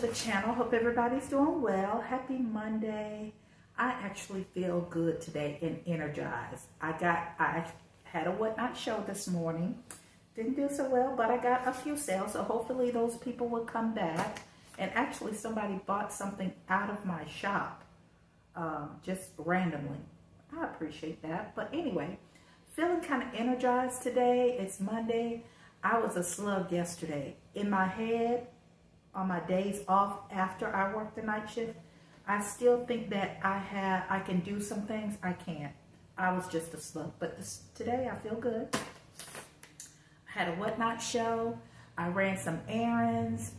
the channel. Hope everybody's doing well. Happy Monday. I actually feel good today and energized. I had a Whatnot show this morning. Didn't do so well, but I got a few sales, so hopefully those people will come back. And actually somebody bought something out of my shop just randomly. I appreciate that. But anyway, feeling kind of energized today. It's Monday. I was a slug yesterday. In my head, on my days off after I work the night shift, I still think that I can do some things. I can't. I was just a slug. But today I feel good. I had a Whatnot show. I ran some errands.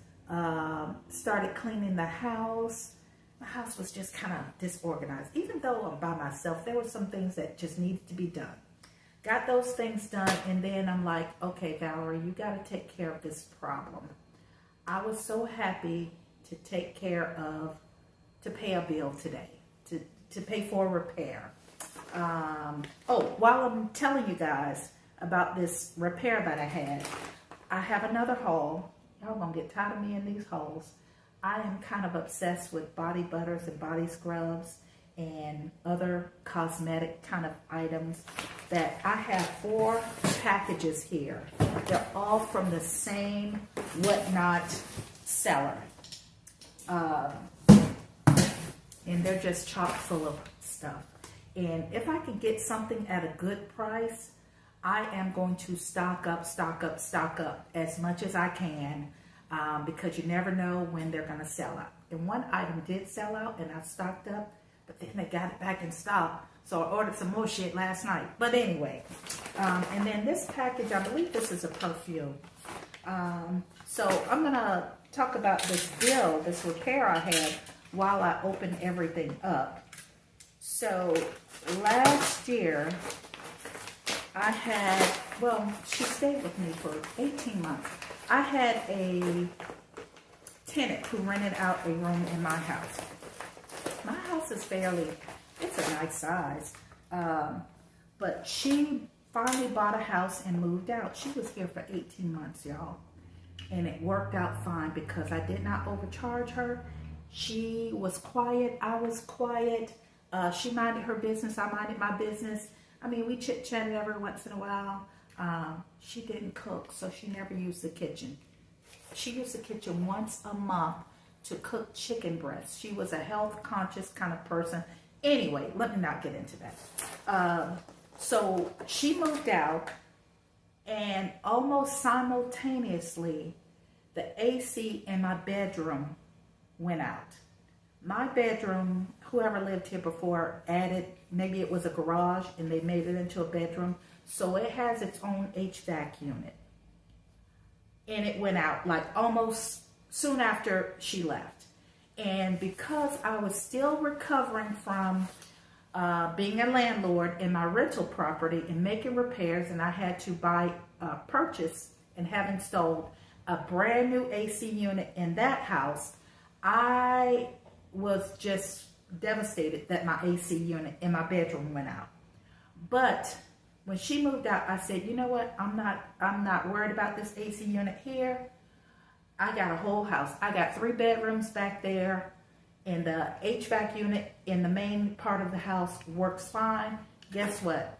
Started cleaning the house. My house was just kind of disorganized. Even though I'm by myself, there were some things that just needed to be done. Got those things done, and then I'm like, okay, Valerie, you got to take care of this problem. I was so happy to to pay a bill today, to pay for a repair. While I'm telling you guys about this repair that I have another haul. Y'all gonna get tired of me in these hauls. I am kind of obsessed with body butters and body scrubs and other cosmetic kind of items. That I have 4 packages here. They're all from the same Whatnot seller. And they're just chock full of stuff. And if I could get something at a good price, I am going to stock up as much as I can, because you never know when they're going to sell out. And one item did sell out, and I stocked up, but then they got it back in stock. So I ordered some more shit last night. But anyway, and then this package, I believe this is a perfume. So I'm going to talk about this bill, this repair I had while I open everything up. So last year, I had, she stayed with me for 18 months. I had a tenant who rented out a room in my house. My house is it's a nice size. But she finally bought a house and moved out. She was here for 18 months, y'all. And it worked out fine because I did not overcharge her. She was quiet. I was quiet. She minded her business. I minded my business. I mean, we chit-chatted every once in a while. She didn't cook, so she never used the kitchen. She used the kitchen once a month to cook chicken breasts. She was a health-conscious kind of person. Anyway, let me not get into that. So she moved out, and almost simultaneously, the AC in my bedroom went out. My bedroom, whoever lived here before added, maybe it was a garage and they made it into a bedroom. So it has its own HVAC unit. And it went out like almost soon after she left. And because I was still recovering from being a landlord in my rental property and making repairs, and I had to purchase and have installed a brand new AC unit in that house, I was just devastated that my AC unit in my bedroom went out. But when she moved out, I said, you know what? I'm not worried about this AC unit here. I got a whole house. I got 3 bedrooms back there, and the HVAC unit in the main part of the house works fine. Guess what?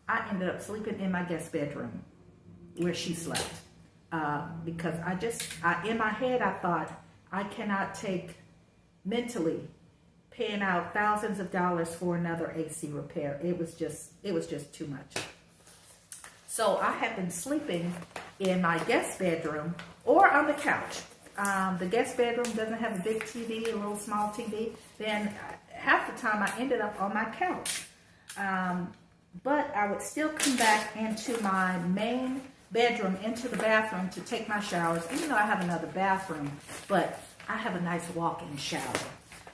I ended up sleeping in my guest bedroom where she slept, because in my head I thought, I cannot take mentally paying out thousands of dollars for another AC repair. It was just too much. So I have been sleeping in my guest bedroom or on the couch. The guest bedroom doesn't have a big TV, a little small TV. Then half the time I ended up on my couch. But I would still come back into my main bedroom, into the bathroom to take my showers, even though I have another bathroom, but I have a nice walk-in shower.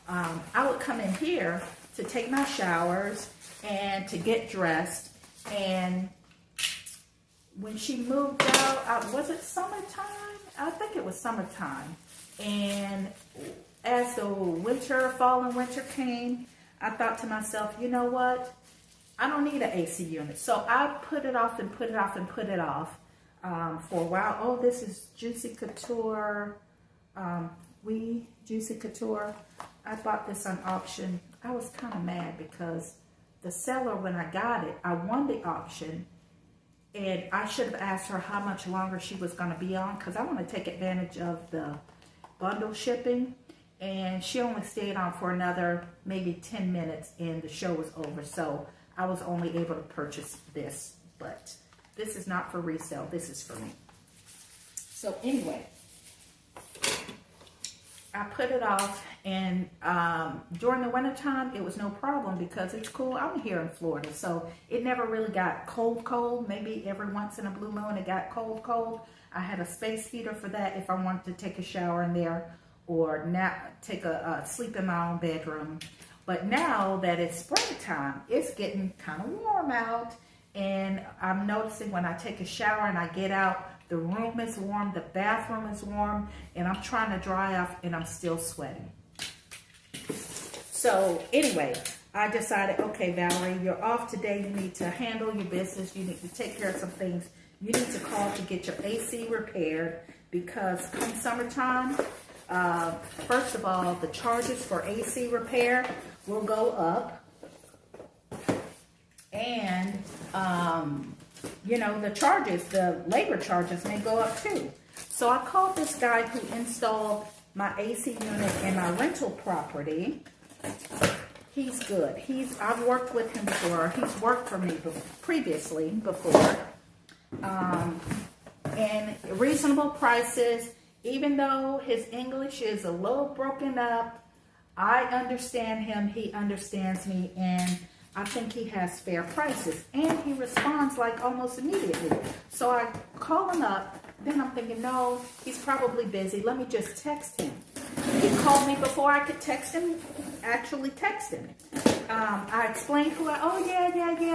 I would come in here to take my showers and to get dressed. And when she moved out, was it summertime? I think it was summertime. And as the fall and winter came, I thought to myself, you know what? I don't need an AC unit. So I put it off and put it off and put it off for a while. Oh, this is Juicy Couture Oui Juicy Couture. I bought this on auction. I was kind of mad because the seller, when I got it, I won the auction. And I should have asked her how much longer she was going to be on, because I want to take advantage of the bundle shipping. And she only stayed on for another maybe 10 minutes and the show was over. So I was only able to purchase this. But this is not for resale. This is for me. So anyway, I put it off, and during the winter time, it was no problem because it's cool. I'm here in Florida, so it never really got cold. Maybe every once in a blue moon it got cold. I had a space heater for that if I wanted to take a shower in there or take a sleep in my own bedroom. But now that it's springtime, it's getting kind of warm out, and I'm noticing when I take a shower and I get out, the room is warm, the bathroom is warm, and I'm trying to dry off and I'm still sweating. So anyway, I decided, okay, Valerie, you're off today. You need to handle your business. You need to take care of some things. You need to call to get your AC repaired, because come summertime, first of all, the charges for AC repair will go up. And, you know, the labor charges may go up too. So I called this guy who installed my AC unit in my rental property. He's good. I've worked with him before. He's worked for me previously before. And reasonable prices, even though his English is a little broken up. I understand him. He understands me. And I think he has fair prices, and he responds like almost immediately. So I call him up, then I'm thinking, no, he's probably busy. Let me just text him. He called me before I could actually text him. I explained oh yeah,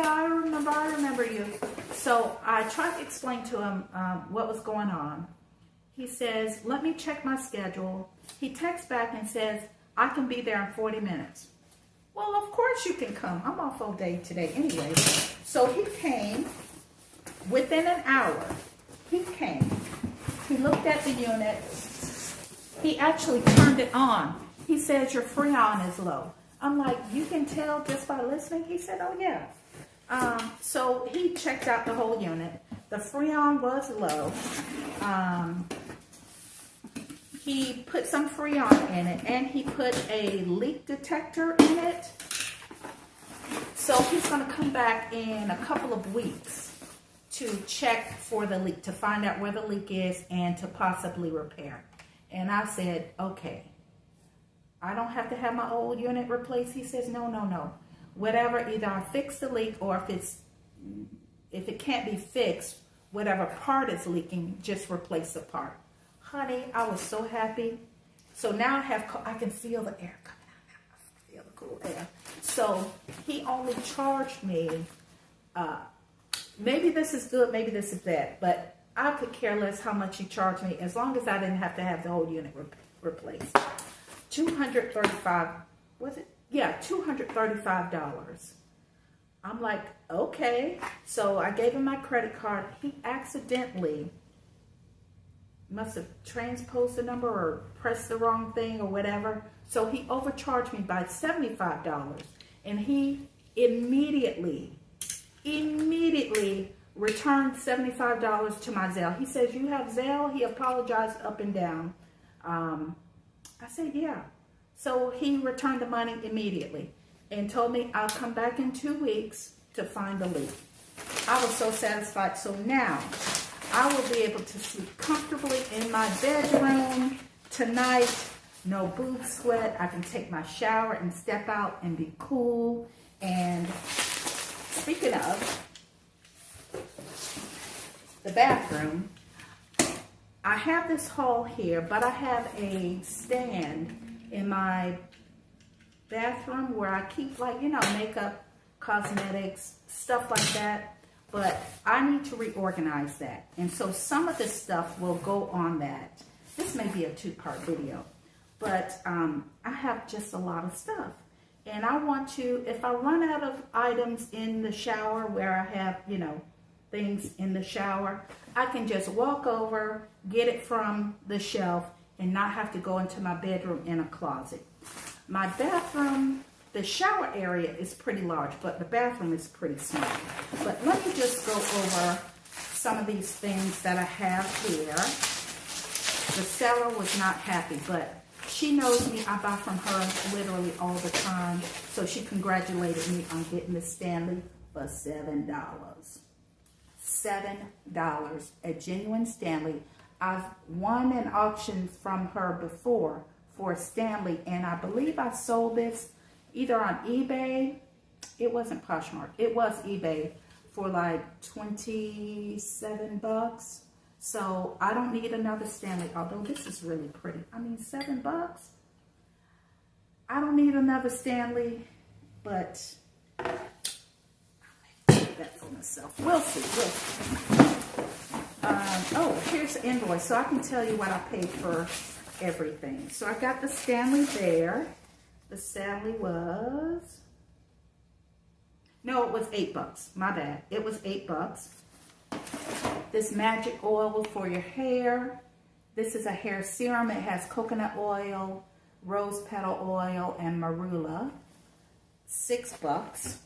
I remember you. So I tried to explain to him what was going on. He says, let me check my schedule. He texts back and says, I can be there in 40 minutes. Well, of course you can come. I'm off all day today anyway. So he came within an hour. He came. He looked at the unit. He actually turned it on. He says, your Freon is low. I'm like, you can tell just by listening? He said, oh, yeah. So he checked out the whole unit. The Freon was low. He put some Freon in it, and he put a leak detector in it. So he's going to come back in a couple of weeks to check for the leak, to find out where the leak is and to possibly repair. And I said, okay, I don't have to have my old unit replaced. He says, no. Whatever, either I fix the leak, or if it can't be fixed, whatever part is leaking, just replace the part. Honey, I was so happy. So now I can feel the air coming out now. I feel the cool air. So he only charged me, maybe this is good, maybe this is bad, but I could care less how much he charged me as long as I didn't have to have the whole unit replaced. $235, was it? Yeah, $235. I'm like, okay. So I gave him my credit card. He accidentally must have transposed the number or pressed the wrong thing or whatever. So he overcharged me by $75. And he immediately returned $75 to my Zelle. He says, you have Zelle? He apologized up and down. I said, yeah. So he returned the money immediately and told me I'll come back in 2 weeks to find the leak. I was so satisfied. So now I will be able to sleep comfortably in my bedroom tonight. No boob sweat. I can take my shower and step out and be cool. And speaking of the bathroom, I have this haul here, but I have a stand in my bathroom where I keep, like, makeup, cosmetics, stuff like that. But I need to reorganize that. And so some of this stuff will go on that. This may be a 2-part video. But I have just a lot of stuff. And I want to, if I run out of items in the shower where I have, things in the shower, I can just walk over, get it from the shelf, and not have to go into my bedroom in a closet. My bathroom, the shower area is pretty large, but the bathroom is pretty small. But let me just go over some of these things that I have here. The seller was not happy, but she knows me. I buy from her literally all the time. So she congratulated me on getting the Stanley for $7. $7, a genuine Stanley. I've won an auction from her before for a Stanley, and I believe I sold this either on eBay. It wasn't Poshmark. It was eBay for like 27 bucks. So I don't need another Stanley, although this is really pretty. I mean, $7. I don't need another Stanley, but that for myself. We'll see. Oh, here's the invoice, so I can tell you what I paid for everything. So I got the Stanley there. The Stanley was, no, it was $8. My bad. It was $8. This magic oil for your hair. This is a hair serum. It has coconut oil, rose petal oil, and marula. $6.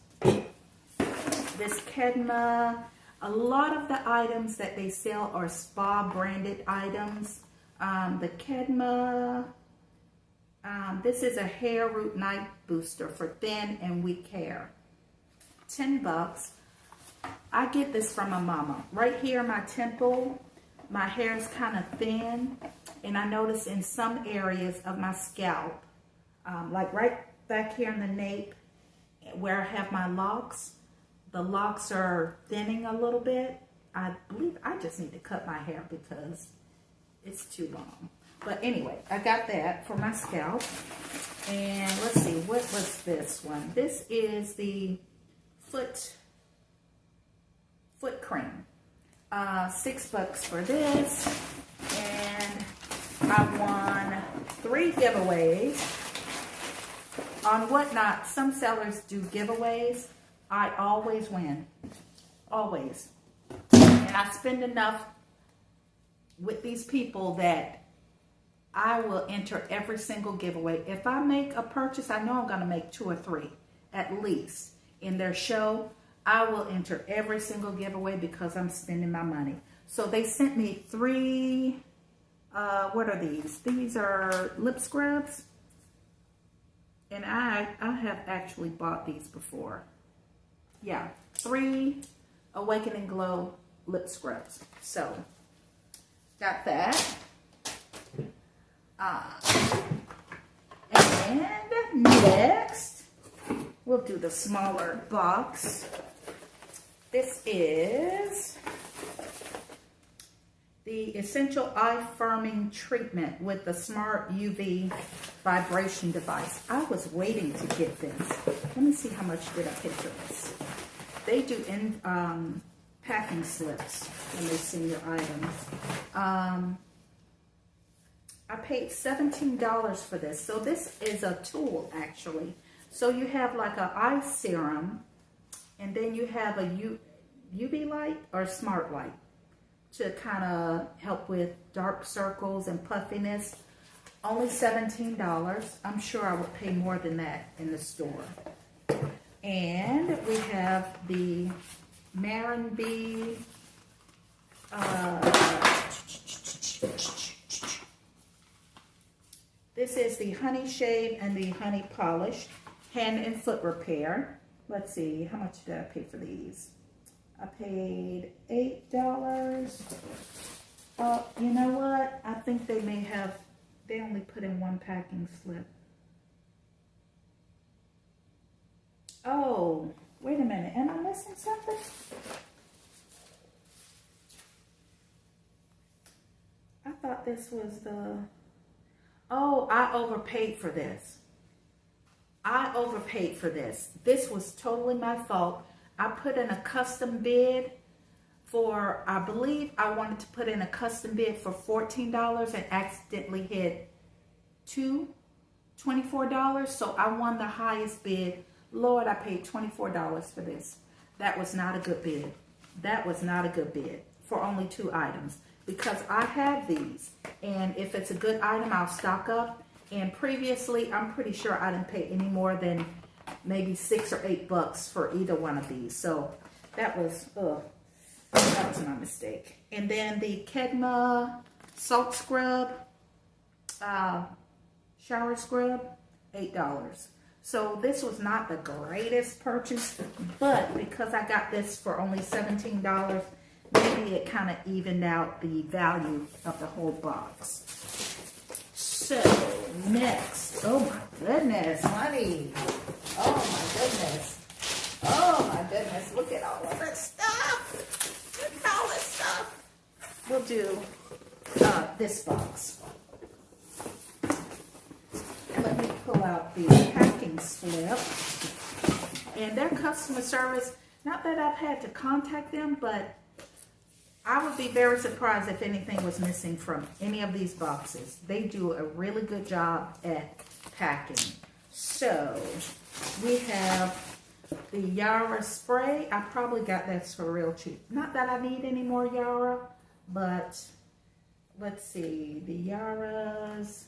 This Kedma. A lot of the items that they sell are spa branded items. The Kedma. This is a hair root night booster for thin and weak hair. $10. I get this from my mama. Right here, my temple, my hair is kind of thin, and I notice in some areas of my scalp, like right back here in the nape, where I have my locks, the locks are thinning a little bit. I believe I just need to cut my hair because it's too long. But anyway, I got that for my scalp. And let's see, what was this one? This is the foot cream. $6 for this. And I won 3 giveaways. On Whatnot, some sellers do giveaways. I always win. Always. And I spend enough with these people that I will enter every single giveaway. If I make a purchase, I know I'm going to make 2 or 3 at least in their show. I will enter every single giveaway because I'm spending my money. So they sent me 3, what are these? These are lip scrubs. And I have actually bought these before. Yeah, 3 Awakening Glow lip scrubs. So, got that. And next, we'll do the smaller box. This is the Essential Eye Firming Treatment with the Smart UV Vibration Device. I was waiting to get this. Let me see how much did I pay for this. They do in packing slips when they send your items. I paid $17 for this. So this is a tool actually. So you have like an eye serum, and then you have a UV light or smart light to kind of help with dark circles and puffiness. Only $17. I'm sure I would pay more than that in the store. And we have the Marin B. This is the Honey Shave and the Honey Polish Hand and Foot Repair. Let's see, how much did I pay for these? I paid $8. You know what? I think they may have, they only put in 1 packing slip. Oh, wait a minute. Am I missing something? I thought this was the... Oh, I overpaid for this. I overpaid for this. This was totally my fault. I put in a custom bid for, I believe I wanted to put in a custom bid for $14 and accidentally hit $24. So I won the highest bid. Lord, I paid $24 for this. That was not a good bid. That was not a good bid for only 2 items. because I have these. And if it's a good item, I'll stock up. And previously, I'm pretty sure I didn't pay any more than maybe $6 or $8 for either one of these. So that was my mistake. And then the Kedma Salt Scrub, shower scrub, $8. So this was not the greatest purchase, but because I got this for only $17, maybe it kind of evened out the value of the whole box. So next, oh my goodness, honey. Oh my goodness. Oh my goodness, look at all of this stuff. Look at all this stuff. We'll do this box. Let me pull out the packing slip. And their customer service, not that I've had to contact them, but I would be very surprised if anything was missing from any of these boxes. They do a really good job at packing. So we have the Yara spray. I probably got this for real cheap. Not that I need any more Yara, but let's see. The Yara's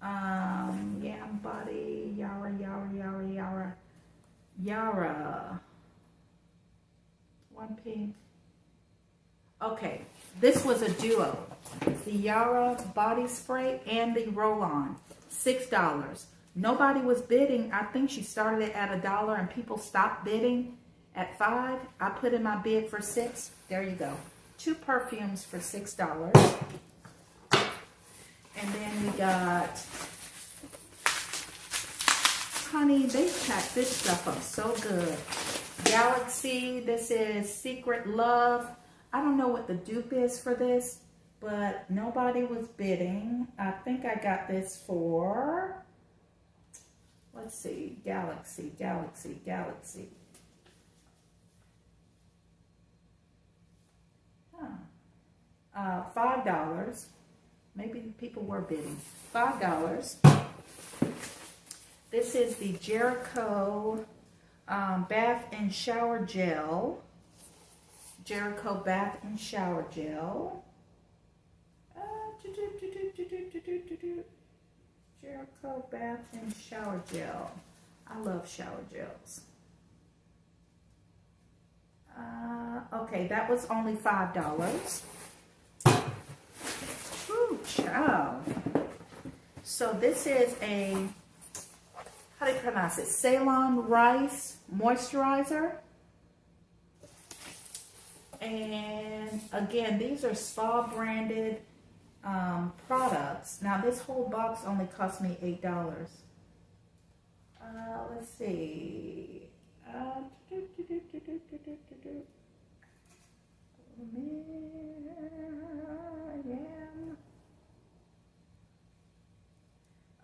Yam Body, Yara. One pink. Okay, this was a duo. The Yara body spray and the roll-on, $6. Nobody was bidding. I think she started it at $1 and people stopped bidding at $5. I put in my bid for $6. There you go. 2 perfumes for $6. And then we got, honey, they packed this stuff up so good. Galaxy, this is Secret Love. I don't know what the dupe is for this, but nobody was bidding. I think I got this for, let's see, Galaxy. $5. Maybe people were bidding. $5. This is the Jericho Bath and Shower Gel. Jericho Bath and Shower Gel. Jericho Bath and Shower Gel. I love shower gels. Okay, that was only $5. Ooh, child. So this is a, how do you pronounce it? Ceylon Rice Moisturizer. And again, these are spa branded products. Now this whole box only cost me $8. Let's see.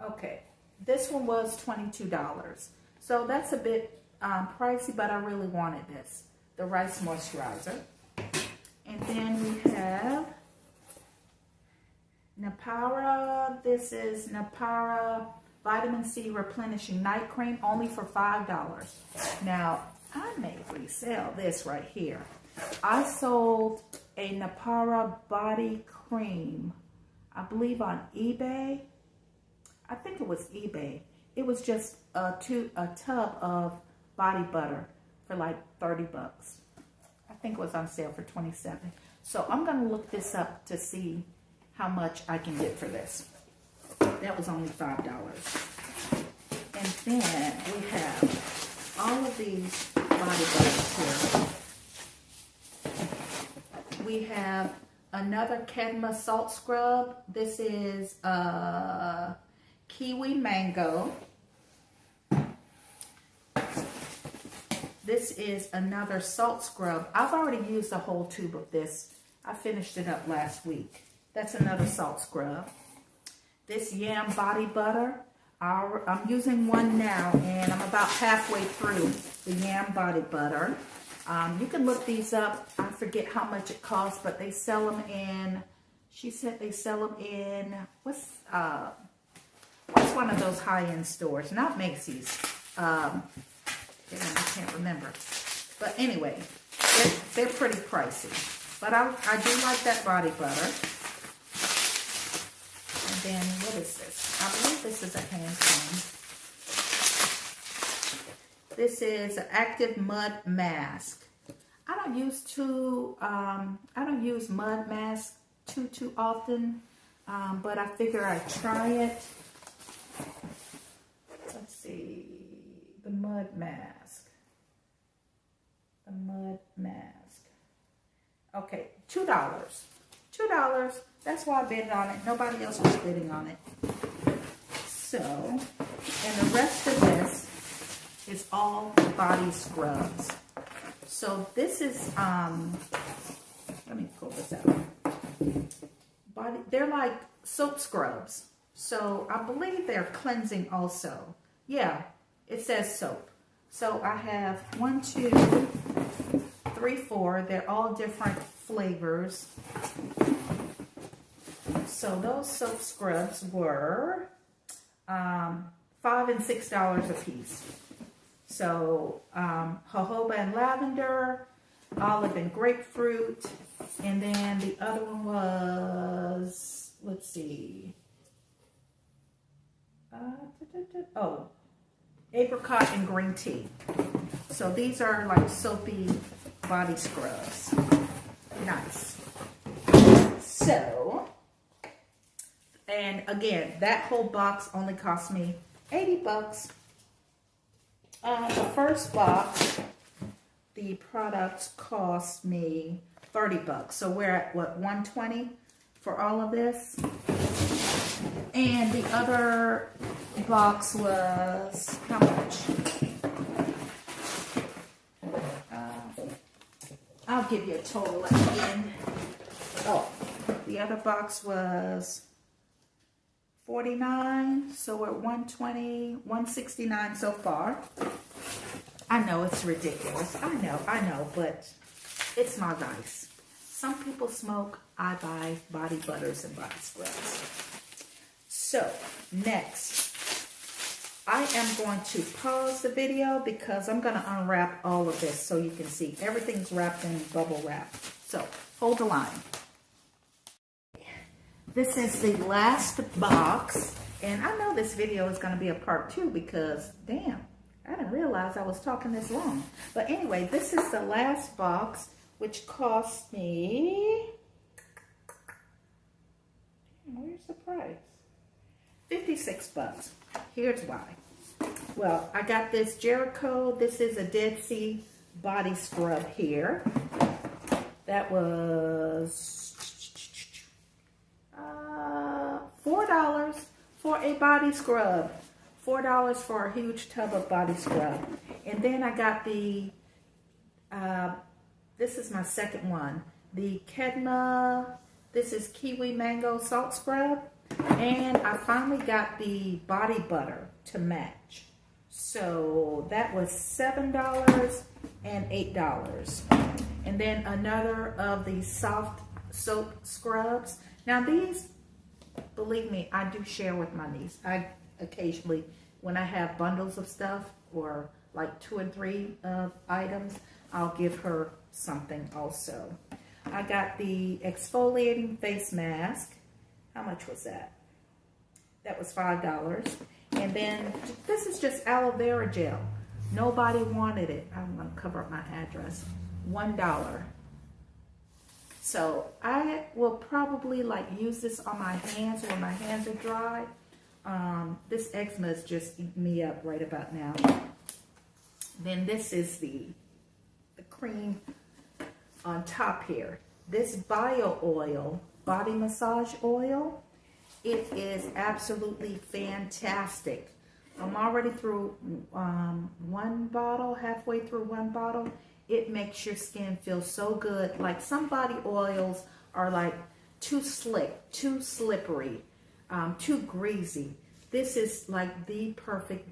Okay, this one was $22. So that's a bit pricey, but I really wanted this. The rice moisturizer. And then we have Napara. This is Napara Vitamin C Replenishing Night Cream, only for $5. Now, I may resell this right here. I sold a Napara body cream, I believe on eBay. I think it was eBay. It was just a tub of body butter for like $30. I think it was on sale for $27. So I'm going to look this up to see how much I can get for this. That was only $5. And then we have all of these body butters here. We have another Kedma Salt Scrub. This is Kiwi Mango. This is another salt scrub. I've already used a whole tube of this. I finished it up last week. That's another salt scrub. This Yam Body Butter. I'm using one now, and I'm about halfway through the Yam Body Butter. You can look these up. I forget how much it costs, but they sell them in, she said they sell them in, what's one of those high-end stores? Not Macy's. I can't remember. But anyway, they're pretty pricey. But I do like that body butter. And then, what is this? I believe this is a hand cream. This is an active mud mask. I don't use mud mask too often, but I figure I'd try it. Let's see, the mud mask. The mud mask. Okay, $2. $2. That's why I bid on it. Nobody else was bidding on it. So, and the rest of this is all body scrubs. So this is, let me pull this out. They're like soap scrubs. So I believe they're cleansing also. Yeah, it says soap. So I have 1, 2, 3, 4. They're all different flavors. So those soap scrubs were $5 and $6 a piece. So jojoba and lavender, olive and grapefruit, and then the other one was, let's see, apricot and green tea. So these are like soapy body scrubs. Nice. So, and again, that whole box only cost me $80. The first box, the products cost me $30. So we're at what, $120 for all of this? And the other box was how much? I'll give you a total at the end. Oh, the other box was $49, so we're at $120, $169 so far. I know it's ridiculous. I know, but it's my vice. Some people smoke. I buy body butters and body scrubs. So next, I am going to pause the video because I'm going to unwrap all of this so you can see everything's wrapped in bubble wrap. So hold the line. This is the last box, and I know this video is going to be a part 2 because, damn, I didn't realize I was talking this long. But anyway, this is the last box, which cost me, where's the price? $56. Here's why. Well, I got this Jericho. This is a Dead Sea body scrub here. That was $4 for a body scrub. $4 for a huge tub of body scrub. And then I got the, this is my second one. The Kedma, this is Kiwi Mango Salt Scrub. And I finally got the body butter to match. So that was $7 and $8. And then another of the soft soap scrubs. Now these, believe me, I do share with my niece. I occasionally, when I have bundles of stuff or like 2 and 3 items, I'll give her something also. I got the exfoliating face mask. How much was that? That was $5. And then this is just aloe vera gel. Nobody wanted it. I'm going to cover up my address. $1. So I will probably like use this on my hands when my hands are dry. This eczema is just eating me up right about now. Then this is the cream on top here. This bio oil, body massage oil, it is absolutely fantastic. I'm already through one bottle, halfway through one bottle. It makes your skin feel so good. Like some body oils are like too slick, too slippery, too greasy. This is like the perfect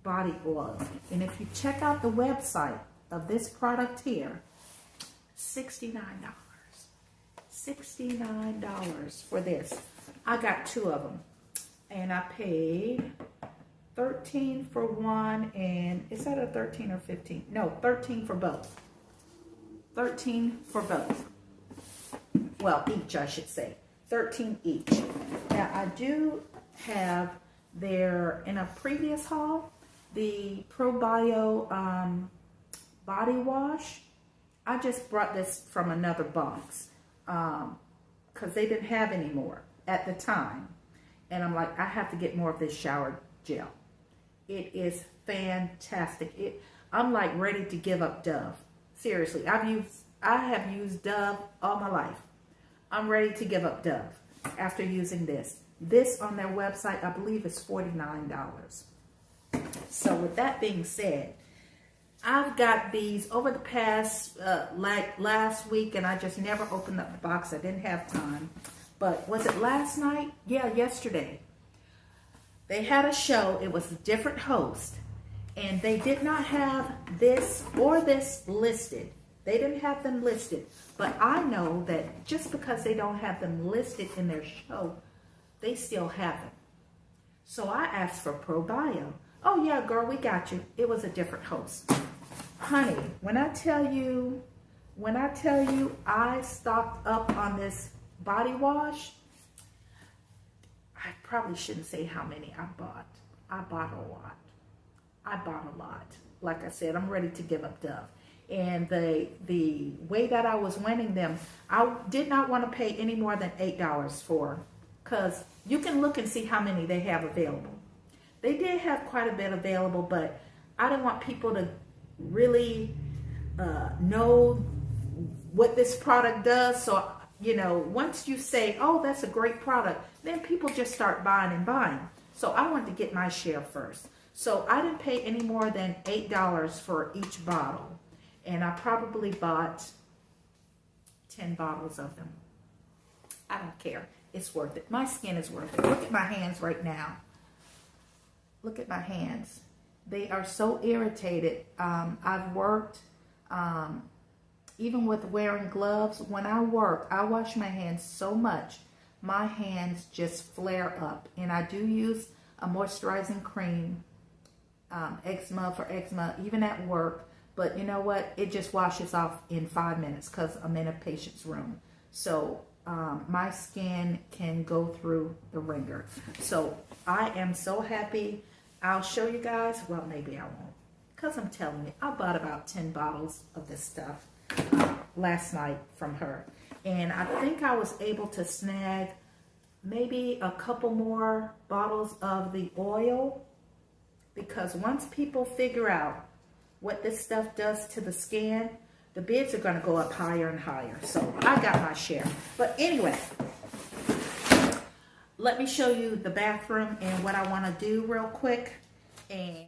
body oil. And if you check out the website of this product here, $69. $69 for this. I got 2 of them. And I paid $13 for one, and is that a 13 or 15? No, $13 for both. $13 for both. well, each I should say, 13 each. Now I do have there in a previous haul, the ProBio body wash. I just brought this from another box because they didn't have any more at the time. And I'm like, I have to get more of this shower gel. It is fantastic. I'm like ready to give up Dove. Seriously, I have used Dove all my life. I'm ready to give up Dove after using this. This on their website, I believe, is $49. So with that being said, I've got these over the past, like last week, and I just never opened up the box. I didn't have time. But was it last night? Yeah, yesterday. They had a show. It was a different host. And they did not have this or this listed. They didn't have them listed. But I know that just because they don't have them listed in their show, they still have them. So I asked for ProBio. Oh yeah, girl, we got you. It was a different host. Honey, when I tell you I stocked up on this body wash, I probably shouldn't say how many I bought. I bought a lot. Like I said, I'm ready to give up Dove. And the way that I was winning them, I did not want to pay any more than $8 for, because you can look and see how many they have available. They did have quite a bit available, but I didn't want people to really know what this product does. So, you know, once you say, oh, that's a great product, then people just start buying and buying. So I wanted to get my share first. So I didn't pay any more than $8 for each bottle. And I probably bought 10 bottles of them. I don't care. It's worth it. My skin is worth it. Look at my hands right now. Look at my hands. They are so irritated. I've worked, even with wearing gloves. When I work, I wash my hands so much, my hands just flare up. And I do use a moisturizing cream, eczema for eczema, even at work. But you know what? It just washes off in 5 minutes because I'm in a patient's room. So my skin can go through the ringer. So I am so happy. I'll show you guys. Well, maybe I won't, because I'm telling you, I bought about 10 bottles of this stuff last night from her. And I think I was able to snag maybe a couple more bottles of the oil, because once people figure out what this stuff does to the skin, the bids are going to go up higher and higher. So I got my share. But anyway, let me show you the bathroom and what I want to do real quick. And